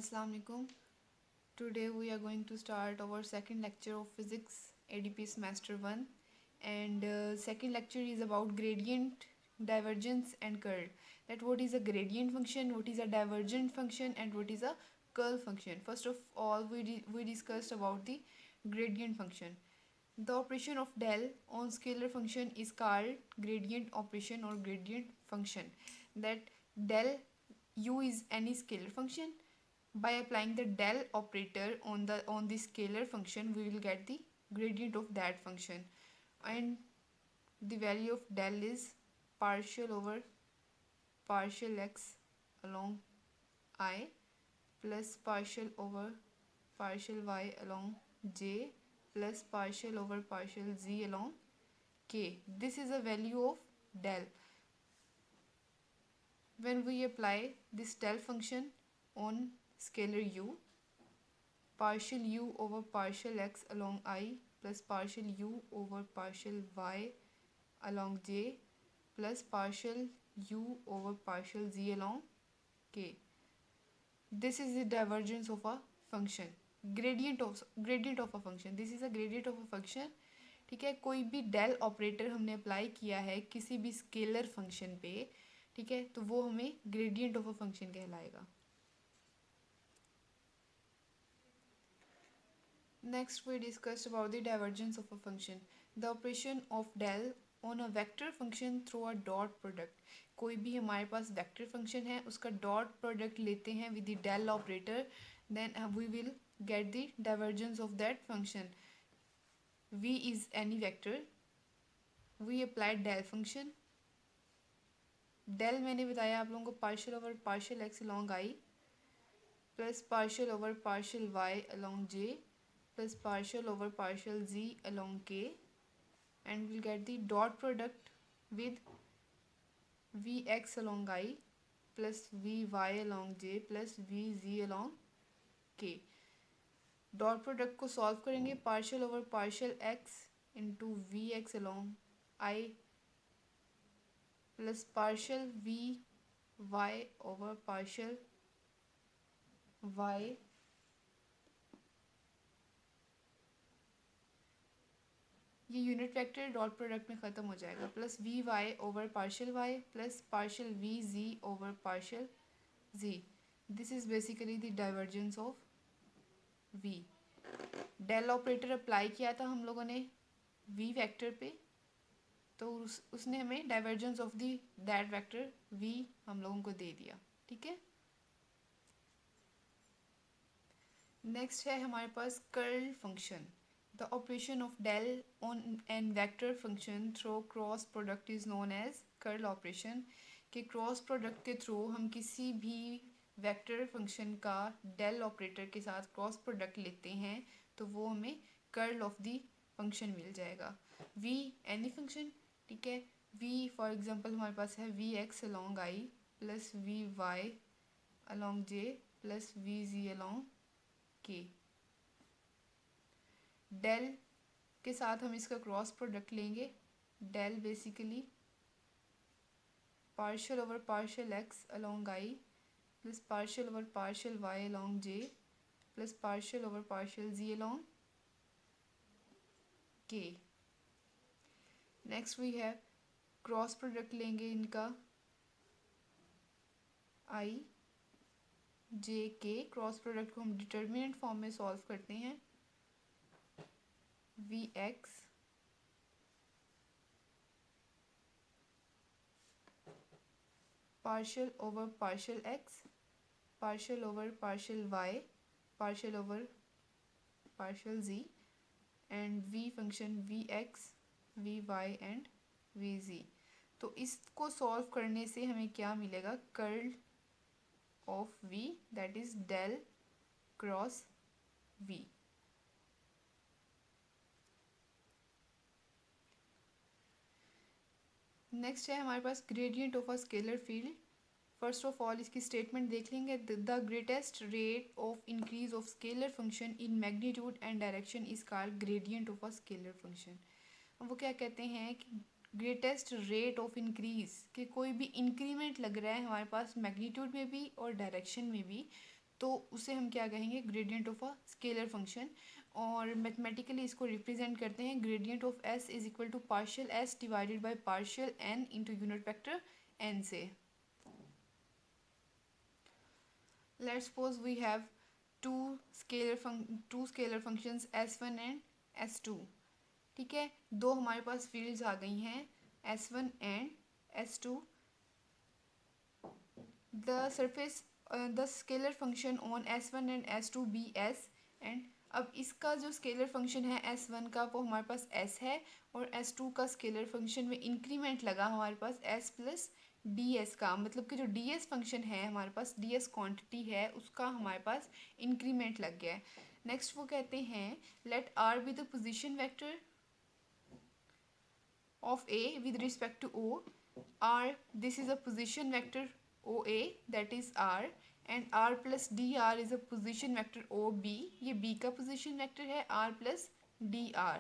Assalamu alaikum. Today we are going to start our second lecture of physics ADP semester 1, and second lecture is about gradient, divergence and curl. That what is a gradient function, what is a divergent function and what is a curl function. First of all we discussed about the gradient function. The operation of del on scalar function is called gradient operation or gradient function. That del u is any scalar function. By applying the del operator on the scalar function, we will get the gradient of that function, and the value of del is partial over partial x along I plus partial over partial y along j plus partial over partial z along k. This is a value of del. When we apply this del function on scalar u, partial u over partial x along I plus partial u over partial y along j plus partial u over partial z along k. This is the divergence of a function. Gradient of a function. This is a gradient of a function. ठीक है, कोई भी del operator हमने apply किया है किसी भी scalar function पे, ठीक है, तो वो हमें ग्रेडियंट ऑफ अ फंक्शन कहलाएगा. Next we discussed about the divergence of a function. The operation of del on a vector function through a dot product. कोई भी हमारे पास वेक्टर फंक्शन है उसका डॉट प्रोडक्ट लेते हैं with the del operator, then we will get the divergence of that function. v is any vector. we apply del function. del मैंने बताया आप लोगों को partial over partial X along I plus partial over partial Y along J plus partial over partial z along k, and we'll get the dot product with vx along I plus vy along j plus vz along k. Dot product को solve करेंगे partial over partial x into v x along I plus partial we Y over partial y ये unit vector dot product में ख़त्म हो जाएगा plus we Y over partial Y plus partial we ji over partial z. This is basically the divergence of v. Del operator apply किया था हम लोगों ने वी वेक्टर पे, तो उसने हमें divergence of the that vector v हम लोगों को दे दिया. ठीक है, नेक्स्ट है हमारे पास curl function. The operation of del on an vector function through cross product is known as curl operation. कि क्रॉस प्रोडक्ट के थ्रू हम किसी भी वेक्टर फंक्शन का डेल ऑपरेटर के साथ क्रॉस प्रोडक्ट लेते हैं तो वो हमें कर्ल ऑफ द फंक्शन मिल जाएगा. वी एनी फंक्शन, ठीक है, वी फॉर एग्जांपल हमारे पास है we x along I plus we Y along J plus V Z along K. Del के साथ हम इसका क्रॉस प्रोडक्ट लेंगे. Del basically partial over partial X along I plus partial over partial Y along J plus partial over partial Z along K. Next we have cross product लेंगे इनका आई जे के. Cross product को हम determinant form में solve करते हैं. We X partial over partial X partial over partial Y partial over partial ji and V function V X V Y and V Z. तो इसको सॉल्व करने से हमें क्या मिलेगा? Curl of V, that is del cross V. Next है हमारे पास gradient of a scalar field. First of all इसकी स्टेटमेंट देख लेंगे. The greatest rate of increase of scalar function in magnitude and direction is called gradient of a scalar function. वो क्या कहते हैं कि ग्रेटेस्ट रेट ऑफ इंक्रीज, कि कोई भी इंक्रीमेंट लग रहा है हमारे पास मैग्नीट्यूड में भी और डायरेक्शन में भी, तो उसे हम क्या कहेंगे, gradient of a scalar function. और मैथमेटिकली इसको रिप्रेजेंट करते हैं gradient of S is equal to partial S divided by partial N into unit vector N से। Let's suppose we have two scalar functions s1 and s2। ठीक है, दो हमारे पास fields आ गई हैं s1 and s2। The surface the scalar function on s1 and s2 be s। And अब इसका जो स्केलर फंक्शन है s1 का वो हमारे पास s है, और s2 का स्केलर फंक्शन में इंक्रीमेंट लगा हमारे पास s प्लस डी एस का, मतलब कि जो डी एस फंक्शन है हमारे पास, डी एस क्वान्टिटी है उसका हमारे पास इंक्रीमेंट लग गया है। नेक्स्ट वो कहते हैं let r be the position vector of A with respect to O. R, this is a position vector OA, that is R, and R plus dr is a position vector OB, ये B का position vector है, R plus dr,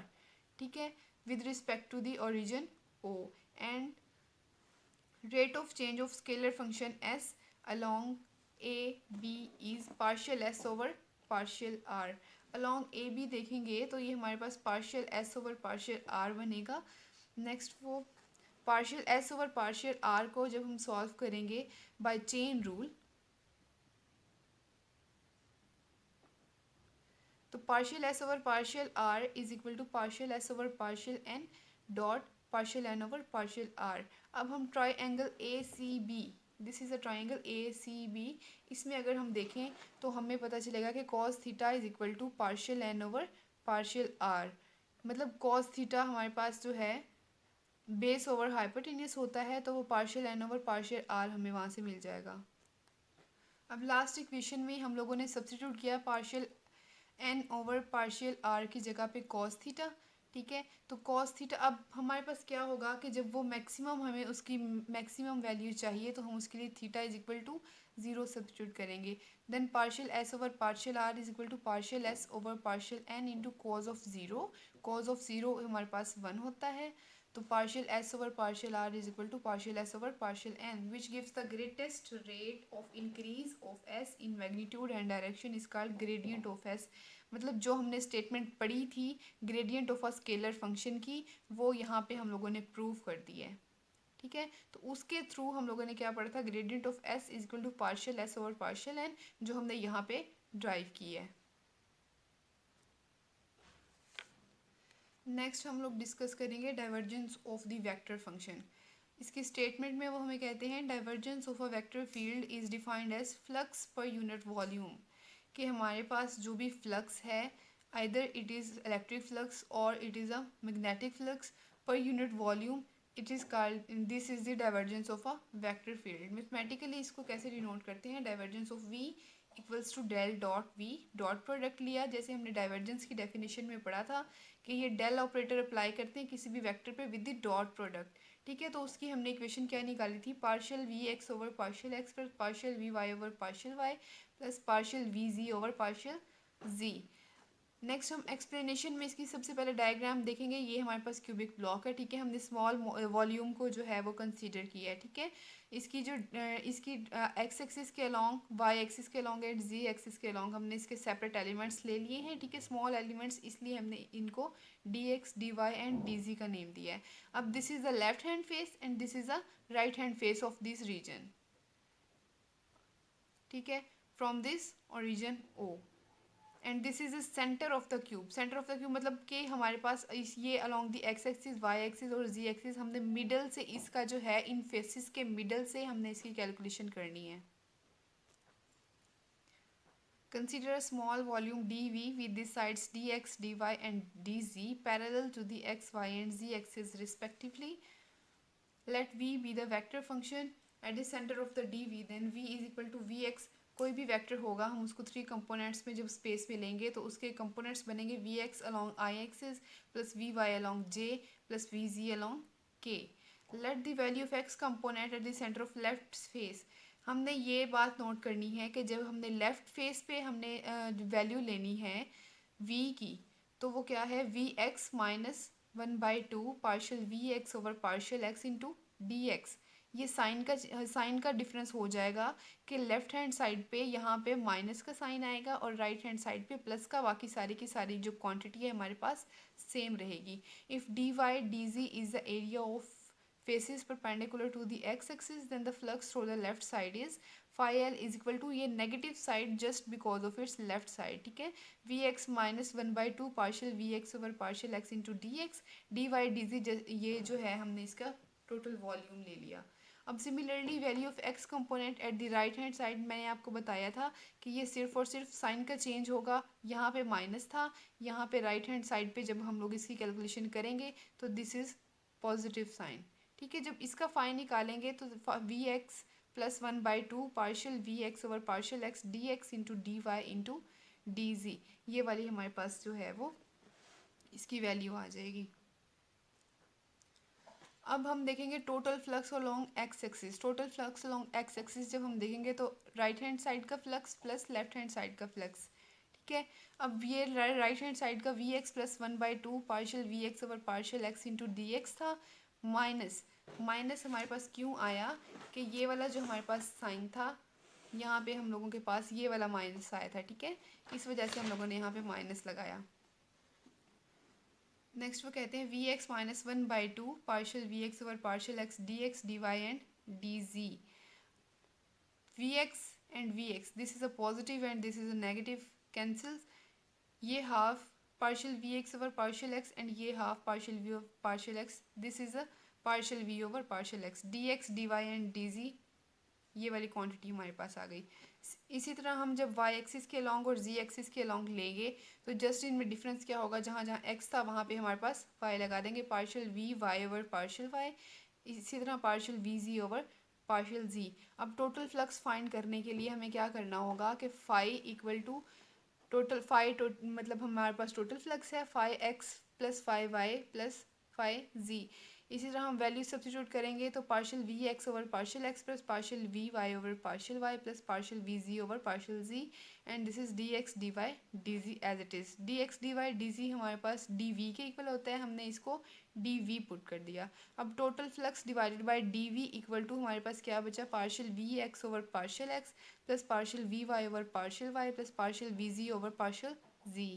ठीक है, with respect to the origin O, and rate of change of scalar function S along A B is partial S over partial R। along A B देखेंगे तो ये हमारे पास partial S over partial R बनेगा। Next वो partial S over partial r को जब हम सॉल्व करेंगे बाय चेन रूल, तो partial S over partial are is equal to partial S over partial n dot partial n over partial r. अब हम triangle A C B, this is a triangle A C B, इसमें अगर हम देखें तो हमें पता चलेगा कि cos theta is equal to partial n over partial r. मतलब कॉस थीटा हमारे पास जो है बेस ओवर हाइपोटेन्यूस होता है, तो वो partial n over partial r हमें वहाँ से मिल जाएगा। अब लास्ट इक्वेशन में हम लोगों ने सब्स्टिट्यूट किया partial n over partial r की जगह पे कॉस थीटा। ठीक है, तो कॉस थीटा अब हमारे पास क्या होगा कि जब वो मैक्सिमम हमें उसकी मैक्सिमम वैल्यू चाहिए तो हम उसके लिए theta is equal to zero substitute करेंगे। Then partial S over partial are is equal to partial S over partial N into cos of zero. Cos of zero हमारे पास 1 होता है, तो partial s over partial r is equal to partial s over partial n, which gives the greatest rate of increase of s in magnitude and direction is called gradient of s। मतलब जो हमने statement पढ़ी थी gradient of a scalar function की, वो यहाँ पे हम लोगों ने प्रूव कर दी है। ठीक है, तो उसके थ्रू हम लोगों ने क्या पढ़ा था, gradient of s is equal to partial s over partial n, जो हमने यहाँ पे ड्राइव की है। नेक्स्ट हम लोग डिस्कस करेंगे divergence of the vector function. इसकी स्टेटमेंट में वो हमें कहते हैं divergence of a vector field is defined as flux per unit volume, कि हमारे पास जो भी फ्लक्स है either it is electric flux or it is a magnetic flux per unit volume, it is called this is the divergence of a vector field. Mathematically इसको कैसे denote करते हैं, divergence of V equals to del dot v, dot product लिया जैसे हमने divergence की definition में पढ़ा था कि ये डेल ऑपरेटर अप्लाई करते हैं किसी भी वेक्टर पे विद द डॉट प्रोडक्ट। ठीक है, तो उसकी हमने इक्वेशन क्या निकाली थी, partial we x over partial x plus partial we Y over partial Y plus partial we ji over partial z. Next हम एक्सप्लेनेशन में इसकी सबसे पहले डायग्राम देखेंगे। ये हमारे पास क्यूबिक ब्लॉक है, ठीक है, हमने स्मॉल वॉल्यूम को जो है वो कंसीडर किया है। ठीक है, इसकी जो इसकी एक्स एक्सिस के अलॉन्ग, वाई एक्सिस के अलॉन्ग एंड जी एक्सिस के अलॉन्ग हमने इसके सेपरेट एलिमेंट्स ले लिए हैं। ठीक है, स्मॉल एलिमेंट्स, इसलिए हमने इनको d x d y and d z का नेम दिया है। अब this is the left hand face and this is the right hand face of this region. ठीक है, from this origin O and this is the centre of the cube. Centre of the cube मतलब कि हमारे पास ये along the x axis, y axis और z axis हमने middle से इसका जो है इन फेसिस के मिडल से हमने इसकी कैलकुलेशन करनी है। Consider a small volume d v with the sides d x d y and d z parallel to the x y and z axis respectively. Let v be the vector function at the center of the dv, then v is equal to vx। कोई भी vector होगा हम उसको 3 components में जब space में लेंगे तो उसके कंपोनेंट्स बनेंगे V x along I axis plus we Y along J plus V Z along K. Let the value of X component at the centre of left face. हमने ये बात नोट करनी है कि जब हमने लेफ्ट फेस पे हमने वैल्यू लेनी है v की, तो वो क्या है, we x minus 1/2 partial we x over partial x into d x. ये साइन का डिफरेंस हो जाएगा कि लेफ्ट हैंड साइड पे यहाँ पे माइनस का साइन आएगा और राइट हैंड साइड पे प्लस का। बाकी सारी की सारी जो क्वांटिटी है हमारे पास सेम रहेगी। If d y d z is the area of faces perpendicular to the x-axis, then the flux through the left side is phi l is equal to ये negative side just because of its left side, ठीक है। vx minus 1/2 partial vx over partial x into dx dy dz, ये जो है हमने इसका total volume ले लिया। अब similarly value of X component at the right hand side, मैंने आपको बताया था कि ये सिर्फ और सिर्फ साइन का चेंज होगा। यहाँ पे माइनस था, यहाँ पे राइट हैंड साइड पे जब हम लोग इसकी कैलकुलेशन करेंगे तो दिस इज़ पॉजिटिव साइन, ठीक है। जब इसका फाइन निकालेंगे तो v x plus 1/2 partial we x over partial x d x into d y into d z, ये वाली हमारे पास जो है वो इसकी वैल्यू आ जाएगी। अब हम देखेंगे total flux along x axis. Total flux along x axis जब हम देखेंगे तो राइट हैंड साइड का flux plus left hand side का फ्लक्स, ठीक है। अब ये राइट हैंड साइड का v x plus 1/2 partial we x over partial x into d x था, माइनस माइनस हमारे पास क्यों आया कि ये वाला जो हमारे पास साइन था यहाँ पे हम लोगों के पास ये वाला माइनस आया था, ठीक है। इस वजह से हम लोगों ने यहाँ पे माइनस लगाया। नेक्स्ट वो कहते हैं we x minus 1/2 partial we x over partial x d x d y and d z. V x and v x, this is a positive and this is a negative, cancels. ये half partial vx over partial x and ये half partial v of partial x, this is a partial v over partial x dx dy and dz, ये वाली quantity हमारे पास आ गई। इसी तरह हम जब y एक्सिस के अलॉन्ग और z एक्सिस के अलॉन्ग लेंगे तो जस्ट इनमें डिफरेंस क्या होगा, जहाँ जहाँ x था वहाँ पे हमारे पास y लगा देंगे, partial v y over partial y, इसी तरह partial v z over partial z। अब टोटल फ्लक्स फाइंड करने के लिए हमें क्या करना होगा कि phi equal to total phi मतलब हमारे पास टोटल फ्लक्स है phi X plus phi Y plus phi Z. इसी तरह हम वैल्यू सब्स्टिट्यूट करेंगे तो partial we x over partial x plus partial we Y over partial Y plus partial we ji over partial ji, and this is d x d y d z as it is. D x d y d z हमारे पास d v के equal होता है, हमने इसको D we put कर दिया। अब total flux divided by D V equal to हमारे पास क्या बचा, partial we x over partial x plus partial we Y over partial Y plus partial we ji over partial Z.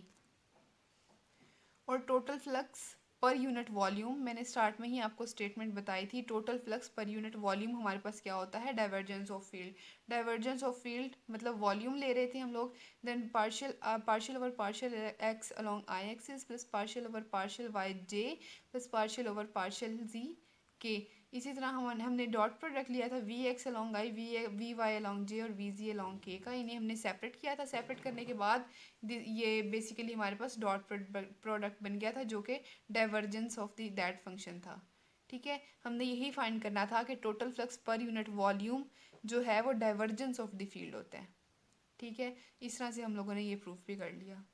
और total flux per unit volume, मैंने start में ही आपको statement बताई थी, total flux per unit volume हमारे पास क्या होता है, divergence of field. Divergence of field मतलब वॉल्यूम ले रहे थे हम लोग, then partial over partial X along I axis plus partial over partial Y J plus partial over partial Z K. इसी तरह हमने डॉट प्रोडक्ट लिया था V x along I V Y along J और वी जी अलॉन्ग के का, इन्हें हमने सेपरेट किया था। सेपरेट करने के बाद ये बेसिकली हमारे पास डॉट प्रोडक्ट बन गया था जो कि divergence of the that function था, ठीक है। हमने यही फाइंड करना था कि total flux per unit volume जो है वो डाइवर्जेंस ऑफ द फील्ड होता है, ठीक है। इस तरह से हम लोगों ने ये प्रूफ भी कर लिया।